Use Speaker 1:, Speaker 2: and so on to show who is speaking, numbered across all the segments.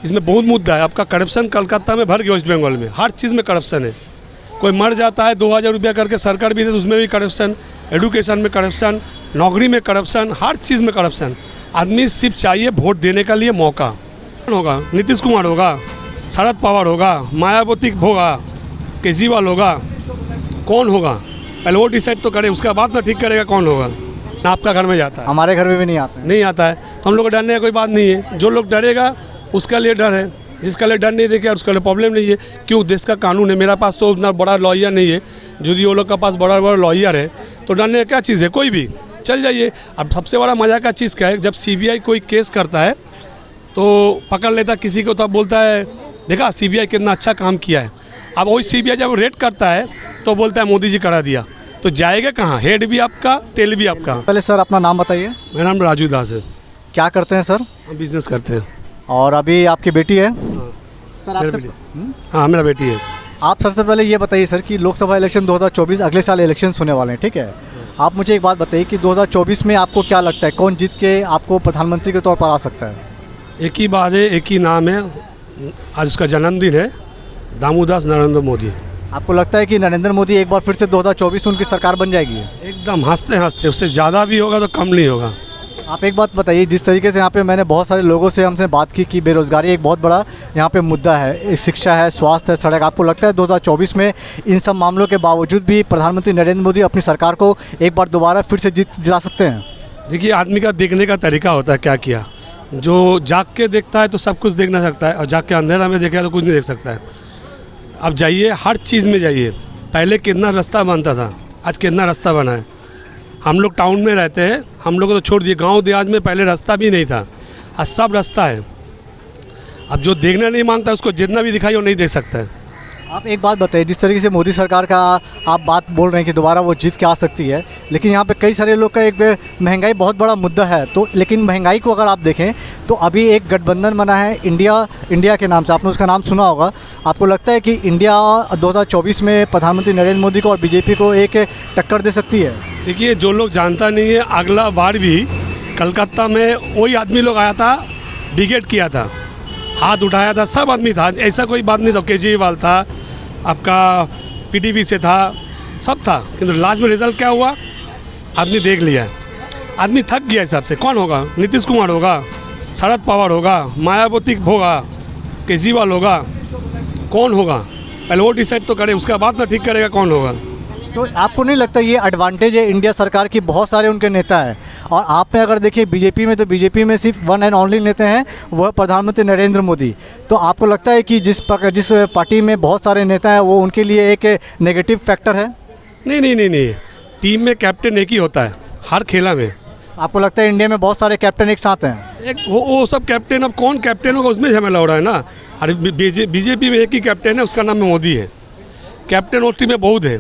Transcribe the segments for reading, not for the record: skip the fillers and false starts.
Speaker 1: इसमें बहुत मुद्दा है। आपका करप्शन कलकत्ता में भर गया, वेस्ट बंगाल में हर चीज़ में करप्शन है। कोई मर जाता है 2000 रुपया करके सरकार भी दे तो उसमें भी करप्शन, एडुकेशन में करप्शन, नौकरी में करप्शन, हर चीज़ में करप्शन। आदमी सिर्फ चाहिए वोट देने का लिए मौका। कौन होगा? नीतीश कुमार होगा, शरद पवार होगा, मायावती होगा, केजरीवाल होगा, कौन होगा? पहले वो डिसाइड तो करे, उसका बाद ना ठीक करेगा कौन होगा। ना आपका घर में जाता है,
Speaker 2: हमारे घर में भी नहीं आता है।
Speaker 1: नहीं आता है तो हम लोग को डरने का कोई बात नहीं है। जो लोग डरेगा उसका लिए डर है, जिसका लिए डर नहीं देखेगा उसका लिए प्रॉब्लम नहीं है। क्यों? देश का कानून है। मेरा पास तो उतना बड़ा लॉयर नहीं है, यदि वो लोग का पास बड़ा बड़ा लॉयर है तो डरने का क्या चीज़ है? कोई भी चल जाइए। अब सबसे बड़ा मज़ा का चीज़ क्या है, जब सीबीआई कोई केस करता है तो पकड़ लेता किसी को, तो अब बोलता है देखा सीबीआई कितना अच्छा काम किया है। अब वही सीबीआई जब रेड करता है तो बोलता है मोदी जी करा दिया। तो जाएगा कहाँ? हेड भी आपका, तेल भी आपका।
Speaker 2: पहले सर अपना नाम बताइए।
Speaker 1: मेरा नाम राजू दास है।
Speaker 2: क्या करते हैं सर?
Speaker 1: हम बिजनेस करते हैं।
Speaker 2: और अभी आपकी बेटी है सर?
Speaker 1: मेरा
Speaker 2: आपसे
Speaker 1: बेटी। हाँ, मेरा बेटी है।
Speaker 2: आप सबसे पहले ये बताइए सर कि लोकसभा इलेक्शन 2024 अगले साल इलेक्शन होने वाले हैं, ठीक है? आप मुझे एक बात बताइए कि 2024 में आपको क्या लगता है कौन जीत के आपको प्रधानमंत्री के तौर पर आ सकता है?
Speaker 1: एक ही बात है, एक ही नाम है। आज उसका जन्मदिन है, दामोदास नरेंद्र मोदी।
Speaker 2: आपको लगता है कि नरेंद्र मोदी एक बार फिर से 2024 में उनकी सरकार बन जाएगी?
Speaker 1: एकदम हंसते हंसते, उससे ज़्यादा भी होगा तो कम नहीं होगा।
Speaker 2: आप एक बात बताइए, जिस तरीके से यहाँ पे मैंने बहुत सारे लोगों से हमसे बात की कि बेरोज़गारी एक बहुत बड़ा यहाँ पे मुद्दा है, शिक्षा है, स्वास्थ्य है, सड़क। आपको लगता है 2024 में इन सब मामलों के बावजूद भी प्रधानमंत्री नरेंद्र मोदी अपनी सरकार को एक बार दोबारा फिर से जीत दिला सकते हैं?
Speaker 1: देखिए, आदमी का देखने का तरीका होता है क्या किया। जो जाग के देखता है तो सब कुछ देख ना सकता है, और जाग के अंधेरा में देखेगा तो कुछ नहीं देख सकता है। अब जाइए, हर चीज़ में जाइए। पहले कितना रास्ता बनता था, आज कितना रास्ता बना है। हम लोग टाउन में रहते हैं, हम लोग को तो छोड़ दिए, गांव देहात में पहले रास्ता भी नहीं था, आज सब रास्ता है। अब जो देखना नहीं मांगता उसको जितना भी दिखाई वो नहीं देख सकता है।
Speaker 2: आप एक बात बताइए, जिस तरीके से मोदी सरकार का आप बात बोल रहे हैं कि दोबारा वो जीत के आ सकती है, लेकिन यहाँ पे कई सारे लोग का एक महंगाई बहुत बड़ा मुद्दा है। तो लेकिन महंगाई को अगर आप देखें तो अभी एक गठबंधन बना है इंडिया के नाम से, आपने उसका नाम सुना होगा। आपको लगता है कि इंडिया 2024 में प्रधानमंत्री नरेंद्र मोदी को और बीजेपी को एक टक्कर दे सकती है?
Speaker 1: देखिए, जो लोग जानता नहीं है, अगला बार भी कलकत्ता में वही आदमी लोग आया था, ब्रिगेड किया था, हाथ उठाया था, सब आदमी था, ऐसा कोई बात नहीं था। केजरीवाल था, आपका पीटीपी से था, सब था, किंतु लास्ट में रिजल्ट क्या हुआ आदमी देख लिया है। आदमी थक गया हिसाब से। कौन होगा? नीतीश कुमार होगा, शरद पवार होगा, मायावती होगा, केजरीवाल होगा, कौन होगा? पहले वो डिसाइड तो करे, उसका बाद ना ठीक करेगा कौन होगा।
Speaker 2: तो आपको नहीं लगता ये एडवांटेज है इंडिया सरकार की, बहुत सारे उनके नेता हैं, और आप में अगर देखिए बीजेपी में तो बीजेपी में सिर्फ वन एंड ओनली नेता हैं, वह प्रधानमंत्री नरेंद्र मोदी। तो आपको लगता है कि जिस पार्टी में बहुत सारे नेता हैं वो उनके लिए एक नेगेटिव फैक्टर है?
Speaker 1: नहीं, टीम में कैप्टन एक ही होता है हर खेला में।
Speaker 2: आपको लगता है इंडिया में बहुत सारे कैप्टन एक साथ हैं?
Speaker 1: एक वो सब कैप्टन, अब कौन कैप्टन होगा उसमें झमेला हो रहा है ना। अरे बीजेपी में एक ही कैप्टन है, उसका नाम है मोदी है। कैप्टन उस टीम में बहुत है,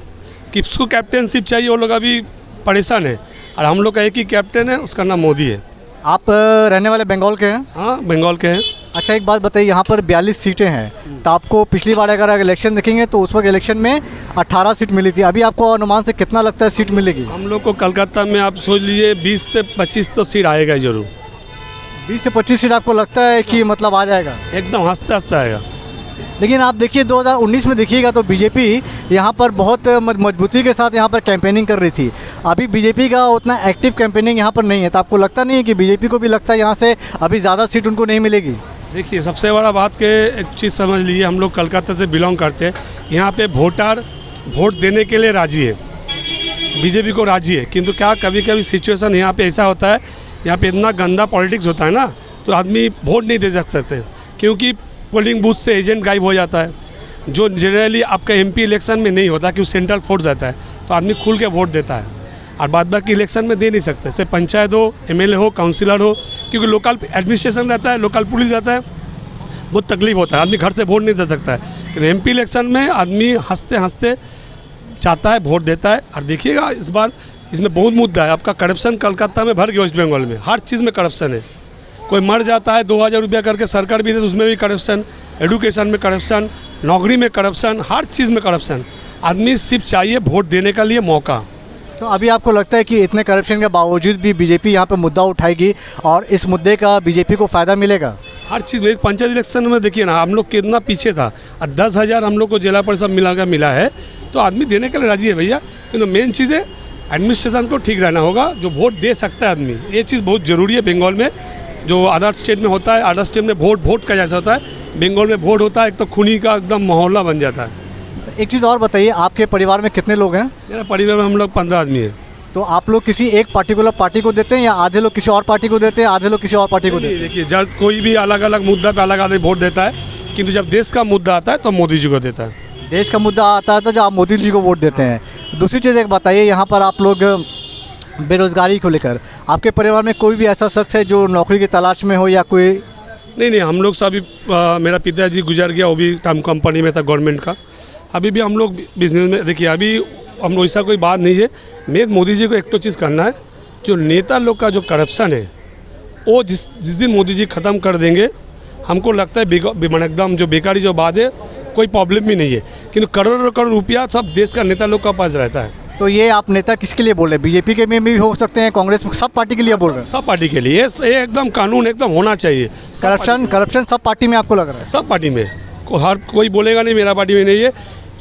Speaker 1: किसको कैप्टनशिप चाहिए वो लोग अभी परेशान है, और हम लोग का एक ही कैप्टन है, उसका नाम मोदी है।
Speaker 2: आप रहने वाले बंगाल के हैं?
Speaker 1: हाँ, बंगाल के हैं।
Speaker 2: अच्छा, एक बात बताइए, यहाँ पर 42 सीटें हैं, तो आपको पिछली बार अगर इलेक्शन देखेंगे तो उस वक्त इलेक्शन में 18 सीट मिली थी। अभी आपको अनुमान से कितना लगता है सीट मिलेगी?
Speaker 1: हम लोग को कलकत्ता में आप सोच लीजिए 20 से 25 तो सीट आएगा ही जरूर।
Speaker 2: 20 से 25 सीट आपको लगता है कि मतलब आ जाएगा?
Speaker 1: एकदम हंसते हंसते आएगा।
Speaker 2: लेकिन आप देखिए 2019 में देखिएगा तो बीजेपी यहाँ पर बहुत मजबूती के साथ यहाँ पर कैंपेनिंग कर रही थी। अभी बीजेपी का उतना एक्टिव कैंपेनिंग यहाँ पर नहीं है, तो आपको लगता नहीं है कि बीजेपी को भी लगता है यहाँ से अभी ज़्यादा सीट उनको नहीं मिलेगी?
Speaker 1: देखिए, सबसे बड़ा बात के एक चीज़ समझ लीजिए, हम लोग कलकत्ता से बिलोंग करते हैं। यहाँ पे वोटर वोट देने के लिए राजी है, बीजेपी को राजी है, किंतु क्या कभी कभी सिचुएशन यहाँ पे ऐसा होता है, यहाँ पे इतना गंदा पॉलिटिक्स होता है ना, तो आदमी वोट नहीं दे सकते, क्योंकि पोलिंग बूथ से एजेंट गायब हो जाता है, जो जनरली आपका एमपी इलेक्शन में नहीं होता, कि सेंट्रल फोर्स रहता है, तो आदमी खुल के वोट देता है। और बाद बाकी इलेक्शन में दे नहीं सकते, से पंचायत हो, एमएलए हो, काउंसिलर हो, क्योंकि लोकल एडमिनिस्ट्रेशन रहता है, लोकल पुलिस रहता है, बहुत तकलीफ होता है, आदमी घर से वोट नहीं दे सकता है। लेकिन एमपी इलेक्शन में आदमी हंसते हंसते चाहता है, वोट देता है। और देखिएगा इस बार इसमें बहुत मुद्दा है। आपका करप्शन कलकत्ता में भर गया, वेस्ट बंगाल में हर चीज़ में करप्शन है। कोई मर जाता है 2000 रुपया करके सरकार भी दे तो उसमें भी करप्शन, एडुकेशन में करप्शन, नौकरी में करप्शन, हर चीज़ में करप्शन। आदमी सिर्फ चाहिए वोट देने का लिए मौका।
Speaker 2: तो अभी आपको लगता है कि इतने करप्शन के बावजूद भी बीजेपी यहाँ पे मुद्दा उठाएगी और इस मुद्दे का बीजेपी को फ़ायदा मिलेगा?
Speaker 1: हर चीज़ में पंचायत इलेक्शन में देखिए ना हम लोग कितना पीछे था और 10,000 हम लोग को जिला परिषद मिला है तो आदमी देने के लिए राजी है भैया। किंतु मेन चीज़ है एडमिनिस्ट्रेशन को ठीक रहना होगा, जो वोट दे सकता है आदमी, ये चीज़ बहुत ज़रूरी है। बंगाल में जो अदर स्टेट में होता है, अदर स्टेट में वोट का जैसा होता है, बंगाल में वोट होता है एक तो खूनी का एकदम माहौला बन जाता है।
Speaker 2: एक चीज़ और बताइए, आपके परिवार में कितने लोग हैं?
Speaker 1: मेरा परिवार में हम लोग 15 आदमी हैं।
Speaker 2: तो आप लोग किसी एक पार्टिकुलर पार्टी को देते हैं या आधे लोग किसी और पार्टी को देते हैं, आधे लोग किसी और पार्टी को देते हैं?
Speaker 1: देखिए जब कोई भी अलग अलग मुद्दा पे अलग अलग वोट देता है, किंतु जब देश का मुद्दा आता है तो मोदी जी को देता है।
Speaker 2: देश का मुद्दा आता है तो जब आप मोदी जी को वोट देते हैं। दूसरी चीज़ एक बताइए, यहाँ पर आप लोग बेरोज़गारी को लेकर आपके परिवार में कोई भी ऐसा शख्स है जो नौकरी की तलाश में हो या कोई?
Speaker 1: नहीं, हम लोग सभी मेरा पिताजी गुजर गया, वो भी कंपनी में था गवर्नमेंट का। अभी भी हम लोग बिजनेस में, देखिए अभी हम लोग ऐसा कोई बात नहीं है। मैं मोदी जी को एक तो चीज़ करना है, जो नेता लोग का जो करप्शन है वो जिस दिन मोदी जी ख़त्म कर देंगे, हमको लगता है एकदम जो बेकारी जो बात है कोई प्रॉब्लम भी नहीं है। किंतु करोड़ों करोड़ रुपया सब देश का नेता लोग का पास रहता है।
Speaker 2: तो ये आप नेता किसके लिए बोल रहे हैं? बीजेपी के में भी हो सकते हैं, कांग्रेस में, सब पार्टी के लिए बोल रहे हैं?
Speaker 1: सब पार्टी के लिए ये एकदम कानून एकदम होना चाहिए।
Speaker 2: करप्शन सब पार्टी में आपको लग रहा है?
Speaker 1: सब पार्टी में हर कोई बोलेगा नहीं मेरा पार्टी में नहीं है।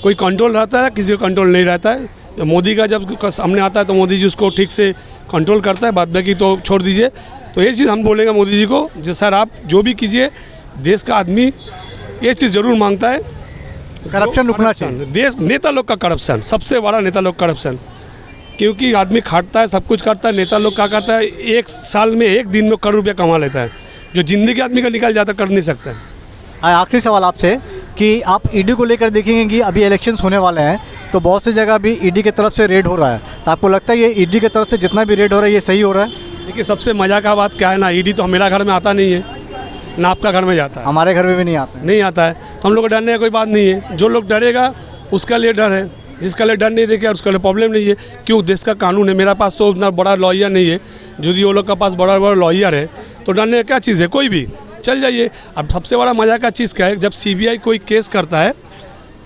Speaker 1: कोई कंट्रोल रहता है, किसी को कंट्रोल नहीं रहता है। मोदी का जब सामने आता है तो मोदी जी उसको ठीक से कंट्रोल करता है, बाद बाकी तो छोड़ दीजिए। तो ये चीज़ हम बोलेंगे मोदी जी को, जो सर आप जो भी कीजिए, देश का आदमी ये चीज़ ज़रूर मांगता है,
Speaker 2: करप्शन रुकना चाहिए।
Speaker 1: देश नेता लोग का करप्शन सबसे बड़ा, नेता लोग करप्शन, क्योंकि आदमी खाटता है, सब कुछ करता है। नेता लोग क्या करता है, एक साल में एक दिन में करोड़ रुपया कमा लेता है, जो जिंदगी आदमी का निकल जाता कर नहीं सकता है।
Speaker 2: आखिरी सवाल आपसे कि आप ईडी को लेकर देखेंगे कि अभी इलेक्शंस होने वाले हैं तो बहुत सी जगह भी ईडी की तरफ से रेड हो रहा है, तो आपको लगता है ये ईडी की तरफ से जितना भी रेड हो रहा है ये सही हो रहा है?
Speaker 1: देखिए सबसे मज़ा का बात क्या है ना, ईडी तो मेरा घर में आता नहीं है ना आपका घर में जाता है,
Speaker 2: हमारे घर में भी नहीं आता है।
Speaker 1: तो हम लोग को डरने का कोई बात नहीं है। जो लोग डरेगा उसका लिए डर है, जिसका लिए डर नहीं देखे उसका लिए प्रॉब्लम नहीं है। क्यों, देश का कानून है। मेरा पास तो उतना बड़ा लॉयर नहीं है, यदि वो लोग का पास बड़ा बड़ा लॉयर है तो डरने का क्या चीज़ है, कोई भी चल जाइए। अब सबसे बड़ा मज़ा का चीज़ क्या है, जब सीबीआई कोई केस करता है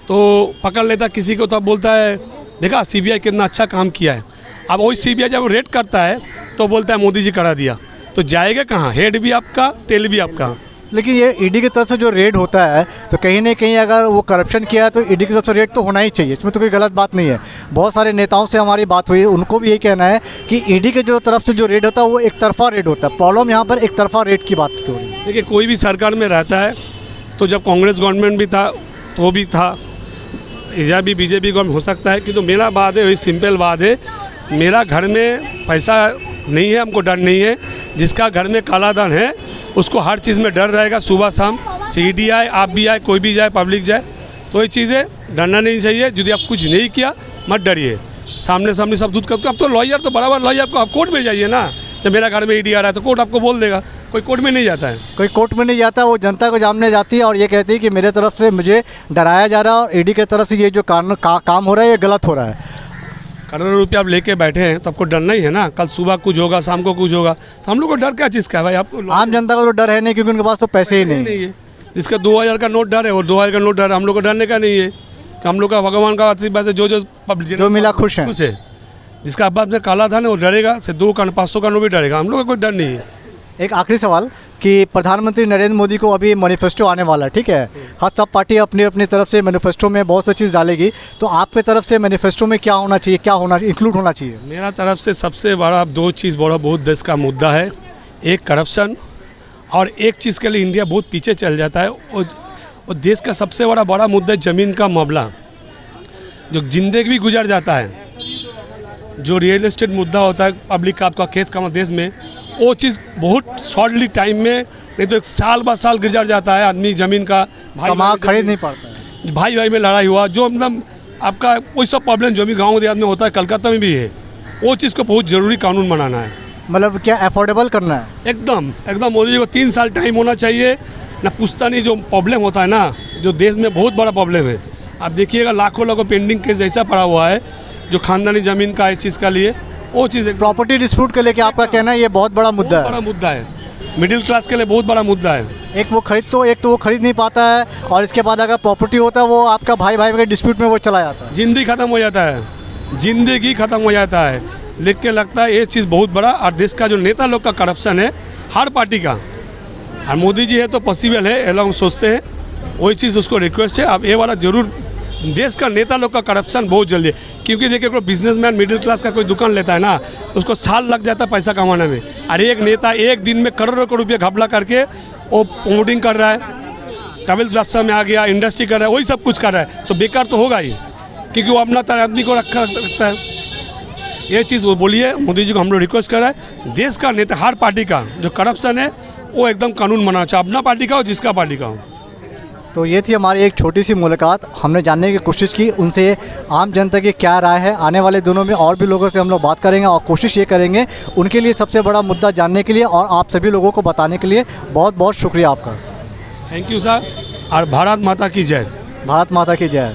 Speaker 1: तो पकड़ लेता किसी को, तो अब बोलता है देखा सीबीआई कितना अच्छा काम किया है। अब वही सीबीआई जब रेड करता है तो बोलता है मोदी जी करा दिया, तो जाएगा कहाँ, हेड भी आपका, तेल भी आपका।
Speaker 2: लेकिन ये ईडी की तरफ से जो रेड होता है तो कहीं ना कहीं अगर वो करप्शन किया है तो ईडी की तरफ से रेड तो होना ही चाहिए, इसमें तो कोई गलत बात नहीं है। बहुत सारे नेताओं से हमारी बात हुई, उनको भी यही कहना है कि ईडी के जो तरफ से जो रेड होता है वो एक तरफा रेड होता है। प्रॉब्लम यहाँ पर एक तरफा रेड की बात क्यों रही है?
Speaker 1: देखिए कोई भी सरकार में रहता है, तो जब कांग्रेस गवर्नमेंट भी था तो भी था, या भी बीजेपी गवर्नमेंट हो सकता है। कि तो मेरा बात है, वही सिंपल बात है, मेरा घर में पैसा नहीं है, हमको डर नहीं है। जिसका घर में काला धन है उसको हर चीज़ में डर रहेगा, सुबह शाम सीडी आए, आप भी आए, कोई भी जाए, पब्लिक जाए, तो ये चीज़ है, डरना नहीं चाहिए। यदि आप कुछ नहीं किया मत डरिए, सामने सामने सब दूध कर। अब तो लॉयर तो बराबर लॉयर को आप कोर्ट में जाइए ना, जब मेरा घर में ईडी आ रहा है तो कोर्ट आपको बोल देगा। कोई कोर्ट में नहीं जाता है,
Speaker 2: कोई कोर्ट में नहीं जाता, वो जनता को सामने जाती है और ये कहती है कि मेरे तरफ से मुझे डराया जा रहा है और ईडी की तरफ से ये जो काम हो रहा है ये गलत हो रहा है।
Speaker 1: करोड़ों रुपये आप लेके बैठे हैं तो आपको डरना ही है ना, कल सुबह कुछ होगा, शाम को कुछ होगा, तो हम लोग को डर क्या चीज़ का है भाई? आपको
Speaker 2: आम जनता को तो डर है नहीं, क्योंकि उनके पास तो पैसे ही नहीं
Speaker 1: है। जिसका 2000 का नोट डर है और 2000 का नोट डर है, हम लोग को डरने का नहीं है। कि हम लोग का भगवान का आशीर्वाद से जो पब्लिक
Speaker 2: जो मिला खुश है।
Speaker 1: जिसका बाद में काला धन है वो डरेगा, से 2 का 500 का नोट भी डरेगा, हम लोग का कोई डर नहीं है।
Speaker 2: एक आखिरी सवाल कि प्रधानमंत्री नरेंद्र मोदी को अभी मैनिफेस्टो आने वाला है, ठीक है? हर सब पार्टी अपनी अपनी तरफ से मैनिफेस्टो में बहुत सी चीज़ डालेगी, तो आपके तरफ से मैनिफेस्टो में क्या होना चाहिए, क्या होना इंक्लूड होना चाहिए?
Speaker 1: मेरा तरफ से सबसे बड़ा 2 चीज़ बड़ा बहुत देश का मुद्दा है, एक करप्शन और एक चीज़ के लिए इंडिया बहुत पीछे चल जाता है, और देश का सबसे बड़ा मुद्दा है ज़मीन का मामला, जो जिंदगी भी गुजर जाता है। जो रियल एस्टेट मुद्दा होता है पब्लिक का, आपका खेत का देश में, वो चीज़ बहुत शॉर्टली टाइम में, नहीं तो 1 साल बाद साल गुजर जाता है आदमी ज़मीन का,
Speaker 2: भाई खरीद नहीं पाता है,
Speaker 1: भाई में लड़ाई हुआ, जो मतलब आपका वही सब प्रॉब्लम जो भी गाँव देहात में होता है, कलकत्ता में भी है। वो चीज़ को बहुत ज़रूरी कानून बनाना है।
Speaker 2: मतलब क्या अफोर्डेबल करना है?
Speaker 1: एकदम मोदी जी को 3 साल टाइम होना चाहिए ना। पुश्तैनी जो प्रॉब्लम होता है ना, जो देश में बहुत बड़ा प्रॉब्लम है, आप देखिएगा लाखों पेंडिंग केस जैसा पड़ा हुआ है, जो खानदानी ज़मीन का इस चीज़ का लिए, वो चीज़
Speaker 2: प्रॉपर्टी डिस्प्यूट के लेके आपका कहना है ये बहुत बड़ा मुद्दा है?
Speaker 1: बड़ा मुद्दा है, मिडिल क्लास के लिए बहुत बड़ा मुद्दा है।
Speaker 2: एक वो खरीद नहीं पाता है, और इसके बाद अगर प्रॉपर्टी होता है वो आपका भाई के डिस्प्यूट में वो चला जाता है,
Speaker 1: जिंदगी ख़त्म हो जाता है, जिंदगी ख़त्म हो जाता है। लिख के लगता है ये चीज़ बहुत बड़ा। और देश का जो नेता लोग का करप्शन है, हर पार्टी का, और मोदी जी है तो पॉसिबल है, ऐसा हम सोचते हैं। वही चीज़ उसको रिक्वेस्ट है, अब ये वाला जरूर देश का नेता लोग का करप्शन बहुत जल्दी है, क्योंकि देखिए कोई बिजनेसमैन मिडिल क्लास का कोई दुकान लेता है ना, उसको साल लग जाता है पैसा कमाने में। अरे एक नेता एक दिन में करोड़ों करोड़ रुपये घपला करके वो प्रमोटिंग कर रहा है, ट्रैवल्स व्यवसाय में आ गया, इंडस्ट्री कर रहा है, वही सब कुछ कर रहा है, तो बेकार तो होगा ही, क्योंकि वो अपना तरह आदमी को रखता है। ये चीज़ वो बोलिए, मोदी जी को हम लोग रिक्वेस्ट कर रहे हैं, देश का नेता हर पार्टी का जो करप्शन है वो एकदम कानून बनाना चाहिए, अपना पार्टी का हो जिसका पार्टी का हो।
Speaker 2: तो ये थी हमारी एक छोटी सी मुलाकात, हमने जानने की कोशिश की उनसे आम जनता की क्या राय है। आने वाले दिनों में और भी लोगों से हम लोग बात करेंगे और कोशिश ये करेंगे उनके लिए सबसे बड़ा मुद्दा जानने के लिए और आप सभी लोगों को बताने के लिए। बहुत बहुत शुक्रिया आपका।
Speaker 1: थैंक यू सर, और भारत माता की जय।
Speaker 2: भारत माता की जय।